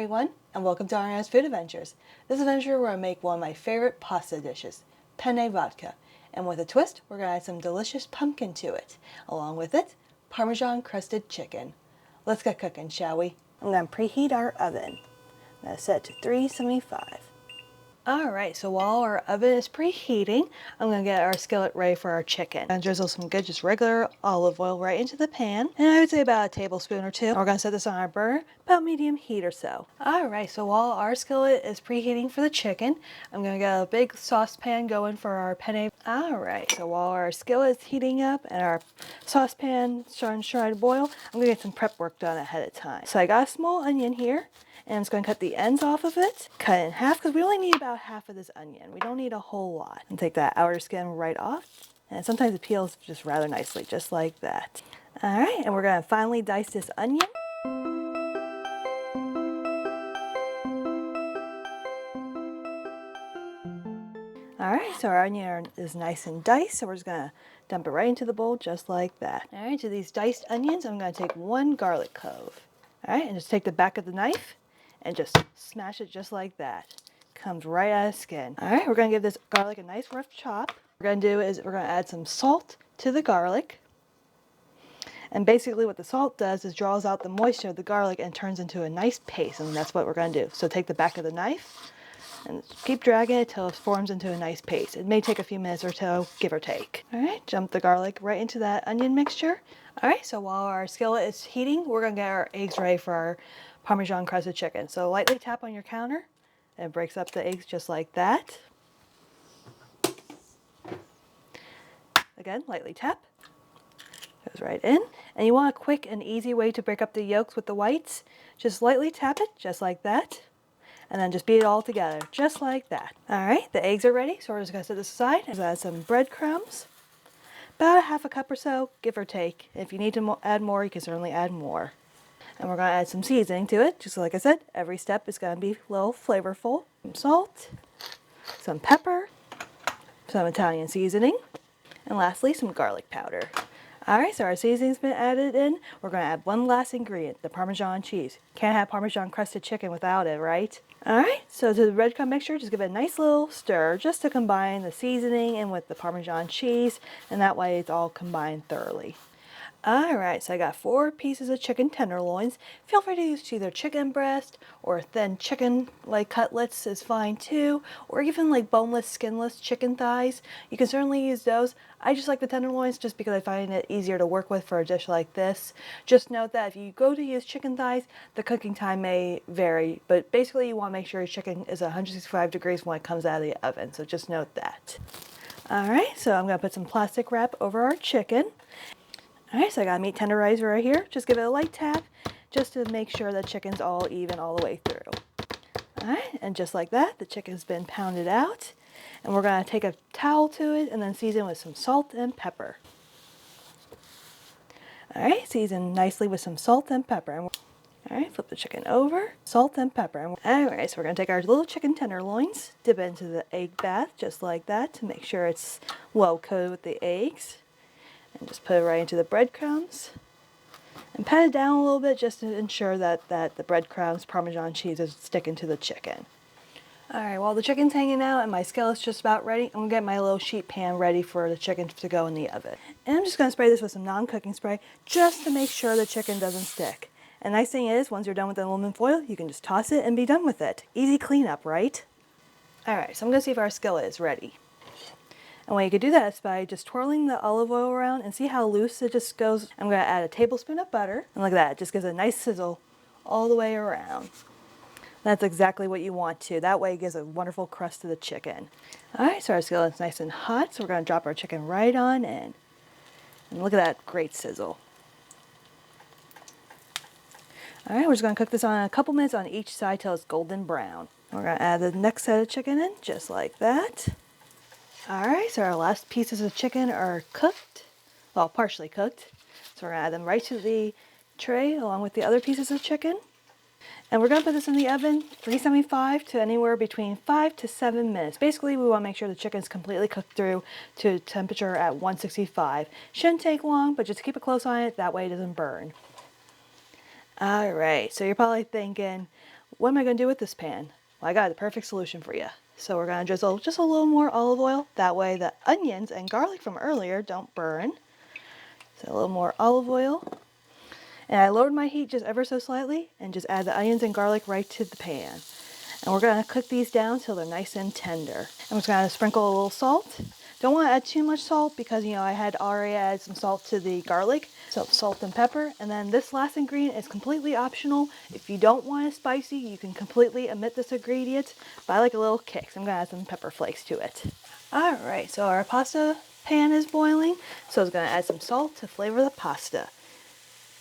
everyone, and welcome to Ariana's Food Adventures. This adventure we're going to make one of my favorite pasta dishes, penne vodka. And with a twist, we're going to add some delicious pumpkin to it. Along with it, Parmesan crusted chicken. Let's get cooking, shall we? I'm going to preheat our oven. I'm going to set it to 375. Alright, so while our oven is preheating, I'm going to get our skillet ready for our chicken. And drizzle some good, just regular olive oil right into the pan. And I would say about a tablespoon or two. And we're going to set this on our burner, about medium heat or so. Alright, so while our skillet is preheating for the chicken, I'm going to get a big saucepan going for our penne. Alright, so while our skillet is heating up and our saucepan starting to boil, I'm going to get some prep work done ahead of time. So I got a small onion here. And I'm just going to cut the ends off of it, cut it in half because we only need about half of this onion. We don't need a whole lot. And take that outer skin right off. And sometimes it peels just rather nicely, just like that. All right, and we're going to finely dice this onion. All right, so our onion is nice and diced, so we're just going to dump it right into the bowl just like that. All right, to these diced onions, I'm going to take one garlic clove. All right, and just take the back of the knife and just smash it just like that. Comes right out of skin. All right, we're going to give this garlic a nice rough chop. What we're going to do is we're going to add some salt to the garlic. And basically what the salt does is draws out the moisture of the garlic and turns into a nice paste, and that's what we're going to do. So take the back of the knife and keep dragging it until it forms into a nice paste. It may take a few minutes or so, give or take. All right, jump the garlic right into that onion mixture. All right, so while our skillet is heating, we're going to get our eggs ready for our Parmesan crusted chicken. So lightly tap on your counter and it breaks up the eggs just like that. Again, lightly tap. Goes right in. And you want a quick and easy way to break up the yolks with the whites. Just lightly tap it, just like that. And then just beat it all together, just like that. All right, the eggs are ready, so we're just going to set this aside. Let's add some breadcrumbs. About a half a cup or so, give or take. If you need to add more, you can certainly add more. And we're going to add some seasoning to it. Just like I said, every step is going to be a little flavorful. Some salt, some pepper, some Italian seasoning, and lastly, some garlic powder. All right, so our seasoning's been added in. We're going to add one last ingredient, the Parmesan cheese. Can't have Parmesan crusted chicken without it, right? All right, so to the breadcrumb mixture, just give it a nice little stir just to combine the seasoning in with the Parmesan cheese, and that way it's all combined thoroughly. Alright, so I got 4 pieces of chicken tenderloins. Feel free to use either chicken breast or thin chicken like cutlets is fine too, or even like boneless, skinless chicken thighs. You can certainly use those. I just like the tenderloins just because I find it easier to work with for a dish like this. Just note that if you go to use chicken thighs, the cooking time may vary, but basically you want to make sure your chicken is 165 degrees when it comes out of the oven, so just note that. Alright, so I'm going to put some plastic wrap over our chicken. Alright, so I got a meat tenderizer right here. Just give it a light tap just to make sure the chicken's all even all the way through. Alright, and just like that, the chicken's been pounded out. And we're going to take a towel to it and then season with some salt and pepper. Alright, season nicely with some salt and pepper. Alright, flip the chicken over, salt and pepper. Alright, so we're going to take our little chicken tenderloins, dip it into the egg bath just like that to make sure it's well coated with the eggs. And just put it right into the breadcrumbs. And pat it down a little bit just to ensure that the breadcrumbs, Parmesan cheese is sticking to the chicken. Alright, while the chicken's hanging out and my skillet's just about ready, I'm going to get my little sheet pan ready for the chicken to go in the oven. And I'm just going to spray this with some non-cooking spray just to make sure the chicken doesn't stick. And the nice thing is, once you're done with the aluminum foil, you can just toss it and be done with it. Easy cleanup, right? Alright, so I'm going to see if our skillet is ready. And way you could do that is by just twirling the olive oil around and see how loose it just goes. I'm going to add a tablespoon of butter. And look at that, it just gives a nice sizzle all the way around. That's exactly what you want to. That way it gives a wonderful crust to the chicken. Alright, so our skillet's nice and hot, so we're going to drop our chicken right on in. And look at that great sizzle. Alright, we're just going to cook this on a couple minutes on each side till it's golden brown. We're going to add the next set of chicken in, just like that. Alright, so our last pieces of chicken are cooked, well, partially cooked. So we're going to add them right to the tray along with the other pieces of chicken. And we're going to put this in the oven, 375 to anywhere between 5 to 7 minutes. Basically, we want to make sure the chicken's completely cooked through to temperature at 165. Shouldn't take long, but just keep a close eye on it, that way it doesn't burn. Alright, so you're probably thinking, what am I going to do with this pan? Well, I got the perfect solution for you. So we're going to drizzle just a little more olive oil. That way the onions and garlic from earlier don't burn. So a little more olive oil. And I lowered my heat just ever so slightly and just add the onions and garlic right to the pan. And we're going to cook these down till they're nice and tender. I'm just going to sprinkle a little salt. Don't want to add too much salt because, you know, I had already added some salt to the garlic. So salt and pepper. And then this last ingredient is completely optional. If you don't want it spicy, you can completely omit this ingredient. But I like a little kick, so I'm going to add some pepper flakes to it. Alright, so our pasta pan is boiling. So I was going to add some salt to flavor the pasta.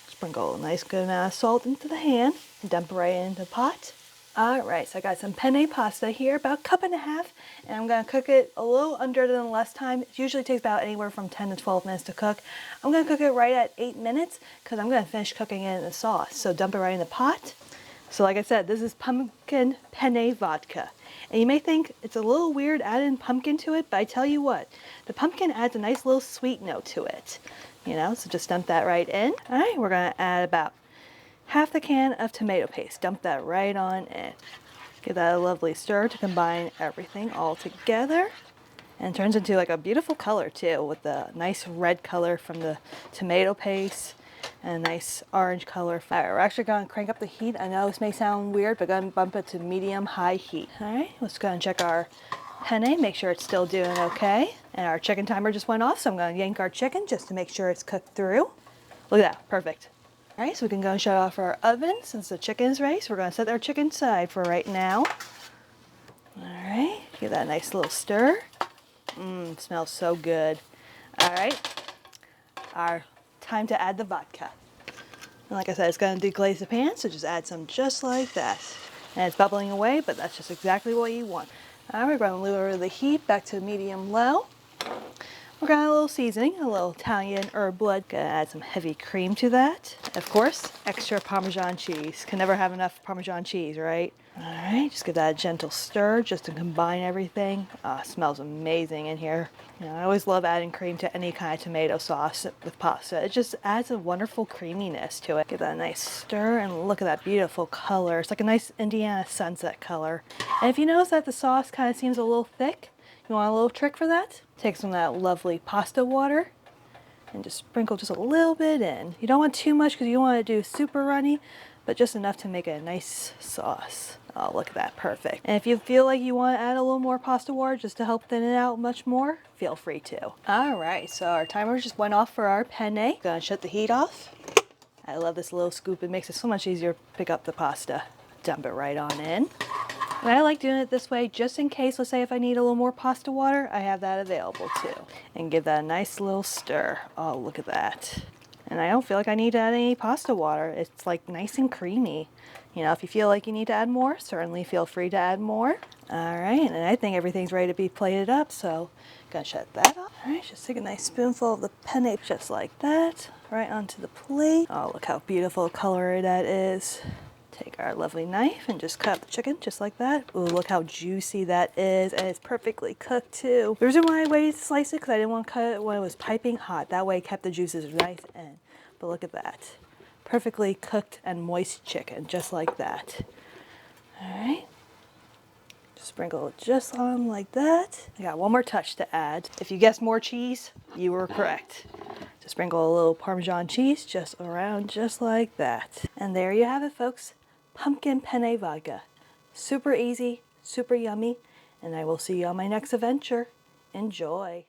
Sprinkle a nice good amount of salt into the pan. Dump it right into the pot. Alright, so I got some penne pasta here, about 1.5 cups, and I'm going to cook it a little under than last time. It usually takes about anywhere from 10 to 12 minutes to cook. I'm going to cook it right at 8 minutes because I'm going to finish cooking it in the sauce. So dump it right in the pot. So like I said, this is pumpkin penne vodka. And you may think it's a little weird adding pumpkin to it, but I tell you what, the pumpkin adds a nice little sweet note to it. You know, so just dump that right in. Alright, we're going to add about half the can of tomato paste. Dump that right on in. Give that a lovely stir to combine everything all together. And it turns into like a beautiful color too, with the nice red color from the tomato paste and a nice orange color. Alright, we're actually going to crank up the heat. I know this may sound weird, but going to bump it to medium-high heat. Alright, let's go and check our penne, make sure it's still doing okay. And our chicken timer just went off, so I'm going to yank our chicken just to make sure it's cooked through. Look at that, perfect. Alright, so we can go and shut off our oven since the chicken is ready. So we're going to set our chicken aside for right now. Alright, give that a nice little stir. Smells so good. Alright, our time to add the vodka. And like I said, it's going to deglaze the pan, so just add some just like that. And it's bubbling away, but that's just exactly what you want. Alright, we're going to lower the heat back to medium-low. We're going to add a little seasoning, a little Italian herb blood. Going to add some heavy cream to that. Of course, extra Parmesan cheese. Can never have enough Parmesan cheese, right? Alright, just give that a gentle stir just to combine everything. It smells amazing in here. You know, I always love adding cream to any kind of tomato sauce with pasta. It just adds a wonderful creaminess to it. Give that a nice stir and look at that beautiful color. It's like a nice Indiana sunset color. And if you notice that the sauce kind of seems a little thick, you want a little trick for that? Take some of that lovely pasta water and just sprinkle just a little bit in. You don't want too much because you don't want to do super runny, but just enough to make it a nice sauce. Oh, look at that, perfect. And if you feel like you want to add a little more pasta water just to help thin it out much more, feel free to. Alright, so our timer just went off for our penne. Gonna shut the heat off. I love this little scoop. It makes it so much easier to pick up the pasta. Dump it right on in. And I like doing it this way just in case, let's say if I need a little more pasta water, I have that available too. And give that a nice little stir. Oh, look at that. And I don't feel like I need to add any pasta water. It's like nice and creamy. You know, if you feel like you need to add more, certainly feel free to add more. Alright, and I think everything's ready to be plated up, so I'm gonna shut that off. Alright, just take a nice spoonful of the penne just like that, right onto the plate. Oh, look how beautiful color that is. Take our lovely knife and just cut the chicken just like that. Ooh, look how juicy that is, and it's perfectly cooked too. The reason why I waited to slice it because I didn't want to cut it when it was piping hot. That way it kept the juices nice in. But look at that. Perfectly cooked and moist chicken, just like that. Alright. Sprinkle it just on like that. I got one more touch to add. If you guessed more cheese, you were correct. Just sprinkle a little Parmesan cheese just around just like that. And there you have it, folks. Pumpkin penne vodka. Super easy, super yummy, and I will see you on my next adventure. Enjoy.